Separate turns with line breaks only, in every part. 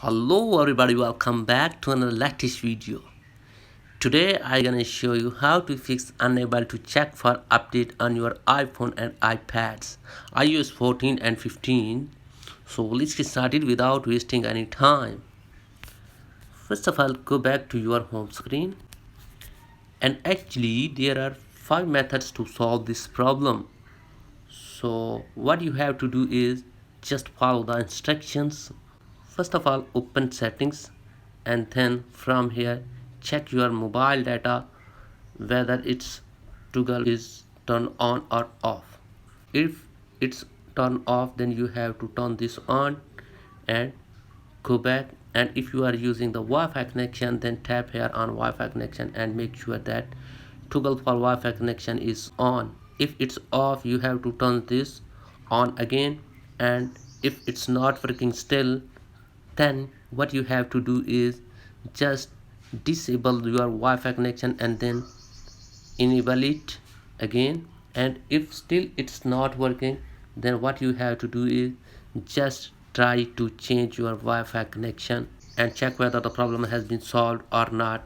Hello everybody, welcome back to another latest video. Today I'm gonna show you how to fix unable to check for update on your iPhone and iPads iOS 14 and 15. So let's get started without wasting any time. First of all, go back to your home screen, and actually there are 5 methods to solve this problem. So what you have to do is just follow the instructions. First of all, open settings, and then from here check your mobile data whether its toggle is turned on or off. If it's turned off, then you have to turn this on and go back. And if you are using the Wi-Fi connection, then tap here on Wi-Fi connection and make sure that toggle for Wi-Fi connection is on. If it's off, you have to turn this on again. And if it's not working still, then what you have to do is just disable your Wi-Fi connection and then enable it again. And if still it's not working, then what you have to do is just try to change your Wi-Fi connection and check whether the problem has been solved or not.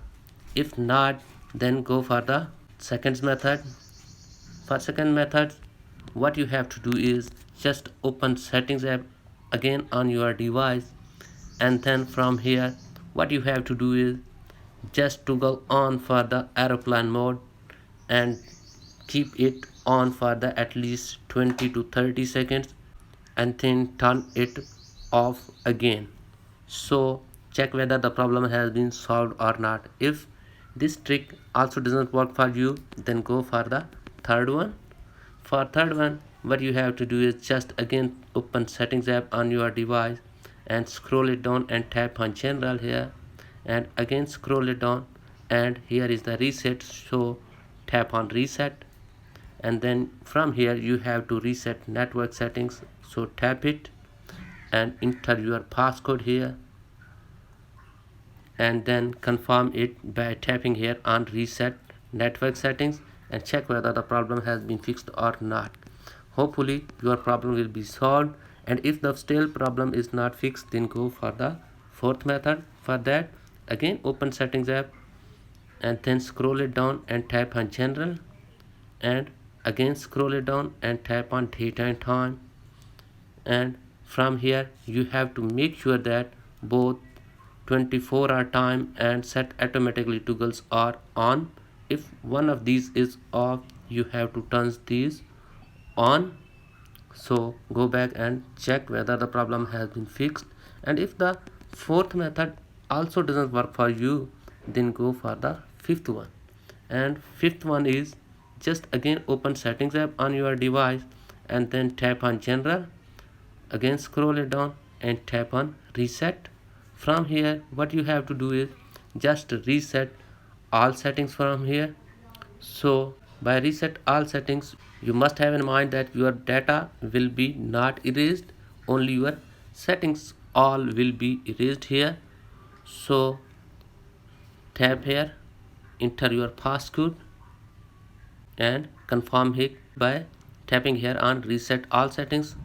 If not, then go for the second method. For second method, what you have to do is just open settings app again on your device, and then from here what you have to do is just toggle on for the aeroplane mode and keep it on for the at least 20 to 30 seconds, and then turn it off again. So check whether the problem has been solved or not. If this trick also doesn't work for you, then go for the third one. For third one, what you have to do is just again open settings app on your device and scroll it down and tap on general here, and again scroll it down, and here is the reset, so tap on reset. And then from here you have to reset network settings, so tap it and enter your passcode here, and then confirm it by tapping here on reset network settings and check whether the problem has been fixed or not. Hopefully your problem will be solved, and if the still problem is not fixed, then go for the fourth method. For that, again open settings app and then scroll it down and tap on general, and again scroll it down and tap on date and time. And from here you have to make sure that both 24-hour time and set automatically toggles are on. If one of these is off, you have to turn these on. So go back and check whether the problem has been fixed. And if the fourth method also doesn't work for you, then go for the fifth one. And fifth one is just again open settings app on your device and then tap on general, again scroll it down and tap on reset. From here what you have to do is just reset all settings from here. So by reset all settings, you must have in mind that your data will be not erased, only your settings all will be erased here. So tap here, enter your passcode and confirm it by tapping here on reset all settings.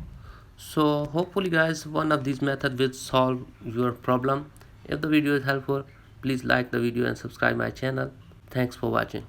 So hopefully guys, one of these methods will solve your problem. If the video is helpful, please like the video and subscribe my channel. Thanks for watching.